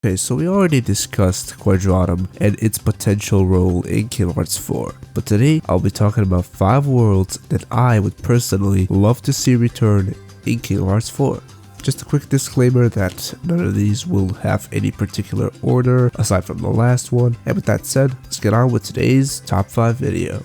Okay, so we already discussed Quadratum and its potential role in Kingdom Hearts 4, but today I'll be talking about 5 worlds that I would personally love to see return in Kingdom Hearts 4. Just a quick disclaimer that none of these will have any particular order aside from the last one, and with that said, let's get on with today's top 5 video.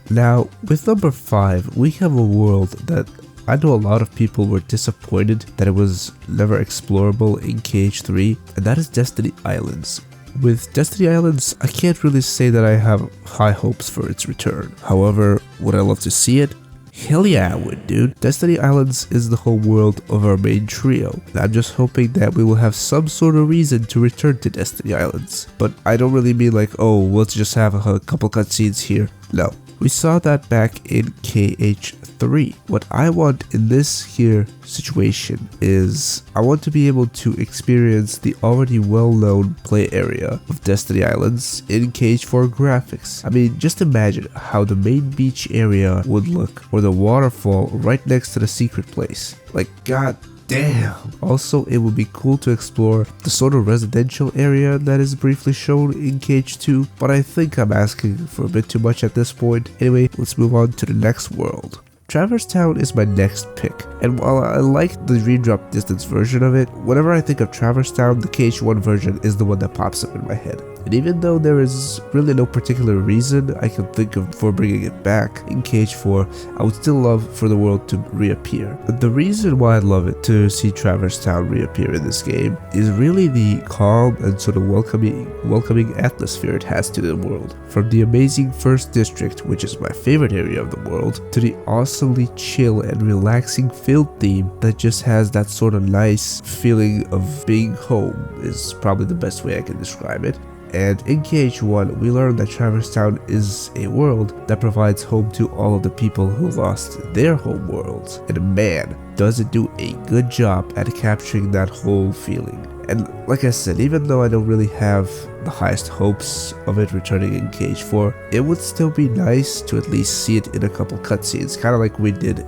Now, with number 5, we have a world that I know a lot of people were disappointed that it was never explorable in KH3, and that is Destiny Islands. With Destiny Islands, I can't really say that I have high hopes for its return. However, would I love to see it? Hell yeah, I would, dude. Destiny Islands is the home world of our main trio. I'm just hoping that we will have some sort of reason to return to Destiny Islands. But I don't really mean like, oh, let's just have a couple cutscenes here. No. We saw that back in KH3. What I want in this here situation is I want to be able to experience the already well-known play area of Destiny Islands in KH4 graphics. I mean, just imagine how the main beach area would look, or the waterfall right next to the secret place. Like, god damn. Also, it would be cool to explore the sort of residential area that is briefly shown in KH2, but I think I'm asking for a bit too much at this point. Anyway, let's move on to the next world. Traverse Town is my next pick, and while I like the Dreamdrop Distance version of it, whenever I think of Traverse Town, the KH1 version is the one that pops up in my head. And even though there is really no particular reason I can think of for bringing it back in KH4, I would still love for the world to reappear. But the reason why I'd love it to see Traverse Town reappear in this game is really the calm and sort of welcoming atmosphere it has to the world. From the amazing first district, which is my favorite area of the world, to the awesomely chill and relaxing field theme that just has that sort of nice feeling of being home is probably the best way I can describe it. And in KH1, we learned that Traverse Town is a world that provides home to all of the people who lost their home worlds. And man, does it do a good job at capturing that whole feeling. And like I said, even though I don't really have the highest hopes of it returning in KH4, it would still be nice to at least see it in a couple cutscenes, kind of like we did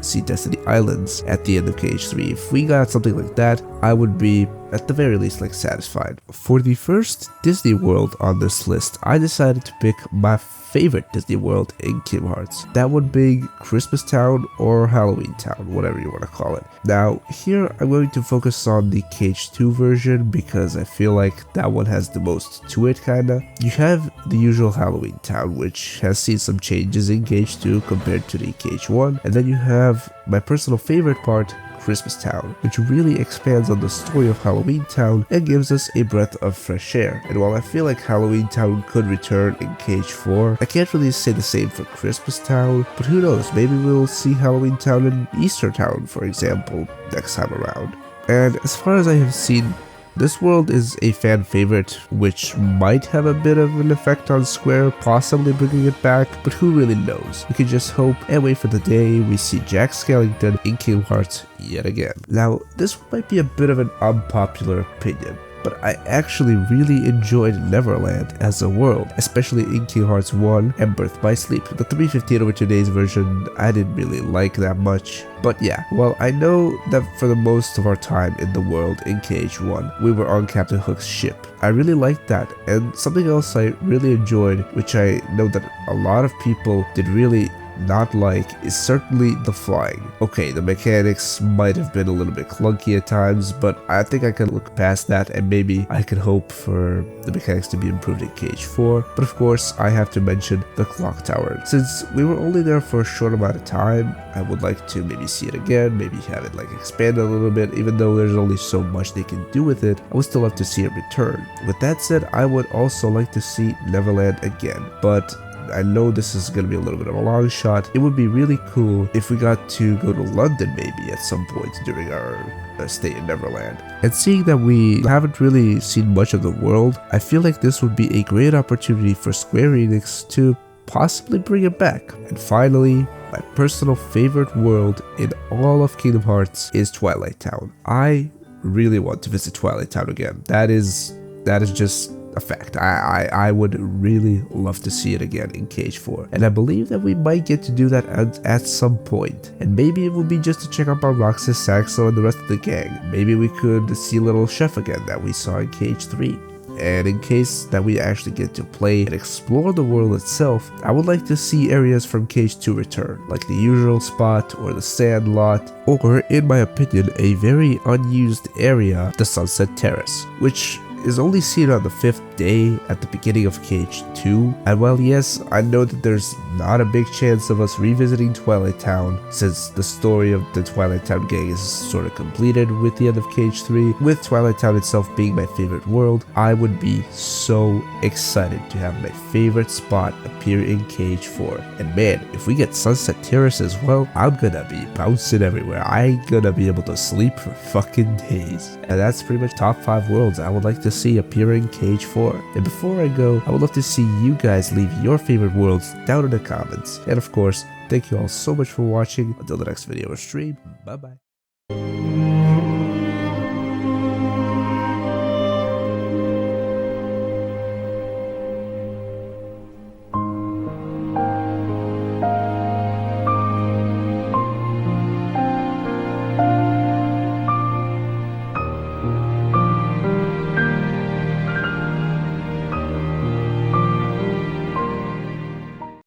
see Destiny Islands at the end of KH3. If we got something like that, I would be at the very least like satisfied. For the first Disney world on this list, I decided to pick my favorite Disney world in Kingdom Hearts. That would be Christmas Town or Halloween Town, whatever you want to call it. Now, here I'm going to focus on the KH2 version because I feel like that one has the most to it, kinda. You have the usual Halloween Town, which has seen some changes in KH2 compared to the KH1, and then you have my personal favorite part, Christmas Town, which really expands on the story of Halloween Town and gives us a breath of fresh air. And while I feel like Halloween Town could return in KH4, I can't really say the same for Christmas Town, but who knows, maybe we'll see Halloween Town in Easter Town, for example, next time around. And as far as I have seen, this world is a fan favorite, which might have a bit of an effect on Square, possibly bringing it back, but who really knows? We can just hope and wait for the day we see Jack Skellington in Kingdom Hearts yet again. Now, this might be a bit of an unpopular opinion, but I actually really enjoyed Neverland as a world, especially in Kingdom Hearts 1 and Birth by Sleep. The 315 over 2 days version I didn't really like that much. But yeah, well, I know that for the most of our time in the world in KH1, we were on Captain Hook's ship. I really liked that, and something else I really enjoyed, which I know that a lot of people did really not like, is certainly the flying. Okay, the mechanics might have been a little bit clunky at times, but I think I can look past that and maybe I can hope for the mechanics to be improved in KH4. But of course, I have to mention the clock tower. Since we were only there for a short amount of time, I would like to maybe see it again, maybe have it like expand a little bit. Even though there's only so much they can do with it, I would still love to see it return. With that said, I would also like to see Neverland again, but I know this is going to be a little bit of a long shot. It would be really cool if we got to go to London maybe at some point during our stay in Neverland. And seeing that we haven't really seen much of the world, I feel like this would be a great opportunity for Square Enix to possibly bring it back. And finally, my personal favorite world in all of Kingdom Hearts is Twilight Town. I really want to visit Twilight Town again. That is just a fact. I would really love to see it again in Cage 4. And I believe that we might get to do that at some point. And maybe it will be just to check out on Roxas, Saxo, and the rest of the gang. Maybe we could see Little Chef again that we saw in Cage 3. And in case that we actually get to play and explore the world itself, I would like to see areas from Cage 2 return, like the usual spot or the sand lot, or in my opinion, a very unused area, the Sunset Terrace, which is only seen on the 5th day at the beginning of Cage 2. And while yes, I know that there's not a big chance of us revisiting Twilight Town, since the story of the Twilight Town gang is sort of completed with the end of Cage 3, with Twilight Town itself being my favorite world, I would be so excited to have my favorite spot appear in Cage 4. And man, if we get Sunset Terrace as well, I'm gonna be bouncing everywhere. I'm gonna be able to sleep for fucking days. And that's pretty much top 5 worlds I would like to see appear in Cage 4. And before I go, I would love to see you guys leave your favorite worlds down in the comments. And of course, thank you all so much for watching. Until the next video or stream, bye bye.